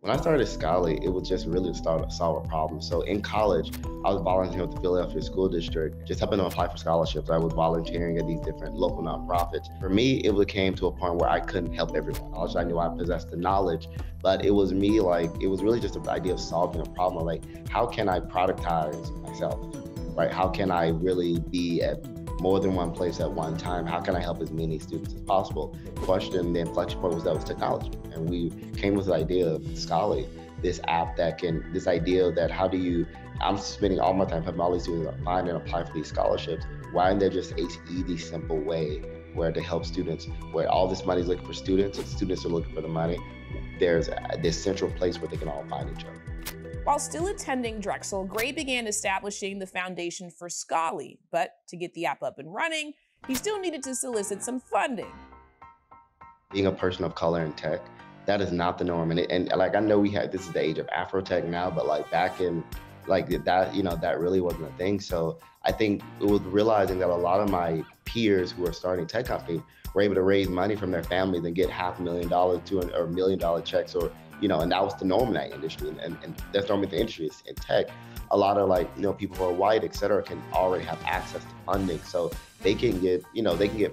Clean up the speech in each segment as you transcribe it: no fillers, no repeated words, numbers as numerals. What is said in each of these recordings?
When I started Scholly, it was just really to start to solve a problem. So in college, I was volunteering with the Philadelphia School District, just helping them apply for scholarships. I was volunteering at these different local nonprofits. For me, it came to a point where I couldn't help everyone. I knew I possessed the knowledge, but it was me, it was really just the idea of solving a problem. Like, how can I productize myself, right? How can I really be at more than one place at one time? How can I help as many students as possible? The question, the inflection point was technology. And we came with the idea of Scholly, this app this idea that I'm spending all my time helping all these students find and apply for these scholarships. Why isn't there just an easy, simple way where to help students, where all this money is looking for students and students are looking for the money? There's this central place where they can all find each other. While still attending Drexel, Gray began establishing the foundation for Scholly, but to get the app up and running, he still needed to solicit some funding. Being a person of color in tech, that is not the norm. And I know this is the age of Afro-tech now, but back in that, that really wasn't a thing. So I think it was realizing that a lot of my peers who are starting tech companies were able to raise money from their families and get $500,000 or $1 million checks, or and that was the norm in that industry, and that's normally the industry is in tech. A lot of people who are white, et cetera, can already have access to funding, so they can get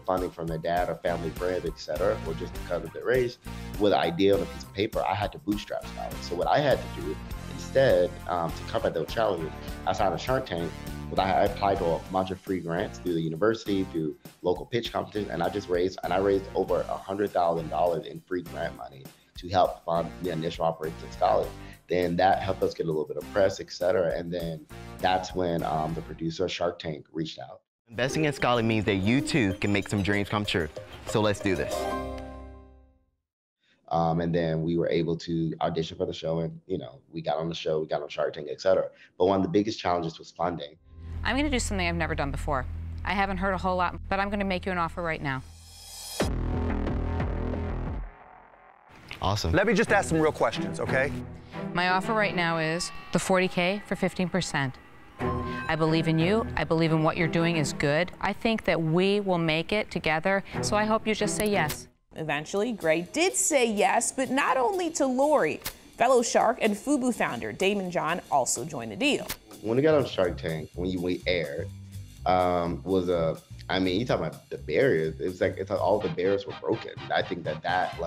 funding from their dad or family friends, et cetera, or just because of their race. With an idea on a piece of paper, I had to bootstrap Scholly. So what I had to do instead, to combat those challenges, outside of Shark Tank, I applied to a bunch of free grants through the university, through local pitch competitions, and I raised over $100,000 in free grant money to help fund the initial operations of Scholly. Then that helped us get a little bit of press, et cetera. And then that's when the producer of Shark Tank reached out. Investing in Scholly means that you too can make some dreams come true. So let's do this. And then we were able to audition for the show, and we got on the show, we got on Shark Tank, et cetera. But one of the biggest challenges was funding. I'm gonna do something I've never done before. I haven't heard a whole lot, but I'm gonna make you an offer right now. Awesome. Let me just ask some real questions, okay? My offer right now is the $40K for 15%. I believe in you. I believe in what you're doing is good. I think that we will make it together, so I hope you just say yes. Eventually, Gray did say yes, but not only to Lori. Fellow Shark and Fubu founder Daymond also joined the deal. When we got on Shark Tank, when we aired, you talk about the barriers. It's like all the barriers were broken. I think that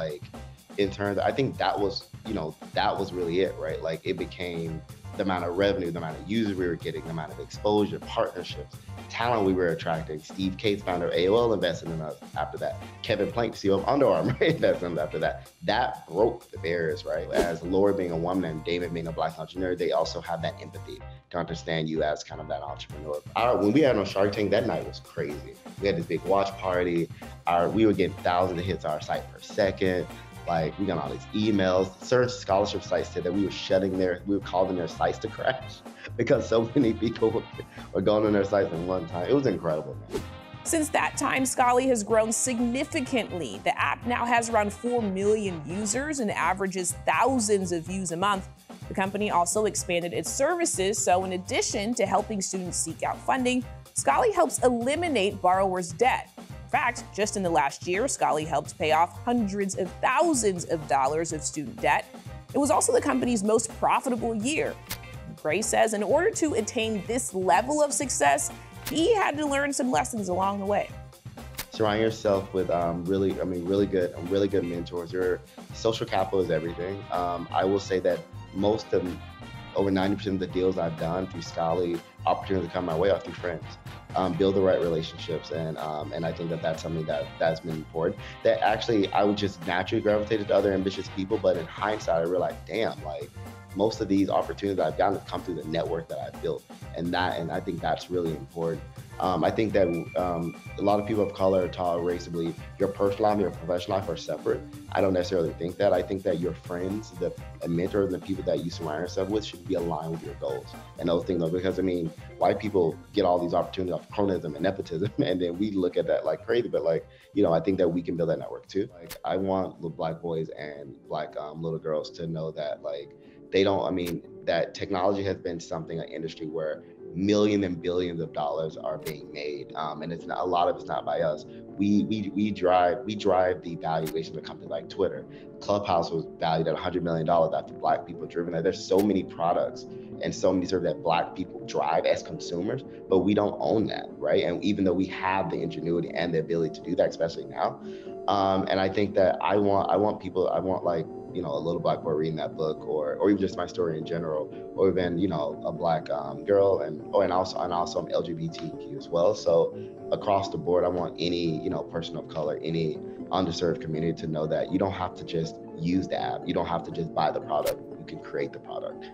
in terms, I think that was really it, right? It became the amount of revenue, the amount of users we were getting, the amount of exposure, partnerships, talent we were attracting. Steve Cates, founder of AOL, invested in us after that. Kevin Plank, CEO of Under Armour, invested in us after that. That broke the barriers, right? As Laura being a woman and David being a Black entrepreneur, they also have that empathy to understand you as kind of that entrepreneur. When we had on Shark Tank, that night was crazy. We had this big watch party. We were getting thousands of hits on our site per second. We got all these emails. Certain scholarship sites said that we were causing their sites to crash because so many people were going on their sites at one time. It was incredible, man. Since that time, Scholly has grown significantly. The app now has around 4 million users and averages thousands of views a month. The company also expanded its services, so in addition to helping students seek out funding, Scholly helps eliminate borrowers' debt. In fact, just in the last year, Scholly helped pay off hundreds of thousands of dollars of student debt. It was also the company's most profitable year. Gray says in order to attain this level of success, he had to learn some lessons along the way. Surround yourself with really good mentors. Your social capital is everything. I will say that over 90% of the deals I've done through Scholly, opportunities that come my way are through friends. Build the right relationships, and I think that's something that's been important. That actually I would just naturally gravitate to other ambitious people, but in hindsight, I realized, damn, most of these opportunities I've gotten have come through the network that I've built, and I think that's really important. I think that a lot of people of color are taught racially, your personal life and your professional life are separate. I don't necessarily think that. I think that your friends, the mentors, and the people that you surround yourself with should be aligned with your goals and those things. Because white people get all these opportunities off cronyism and nepotism, and then we look at that like crazy. But I think that we can build that network too. I want the Black boys and Black little girls to know that that technology has been something, an industry where millions and billions of dollars are being made, and it's not, a lot of it's not by us. We drive the valuation of a company like Twitter. Clubhouse was valued at $100 million after Black people driven that. There's so many products and so many services that Black people drive as consumers, but we don't own that, right? And even though we have the ingenuity and the ability to do that, especially now, and I think that I want people, I want, like, you know, a little Black boy reading that book, or even just my story in general, or even, you know, a Black girl, and also I'm LGBTQ as well. So across the board, I want any, you know, person of color, any underserved community to know that you don't have to just use the app, you don't have to just buy the product, you can create the product.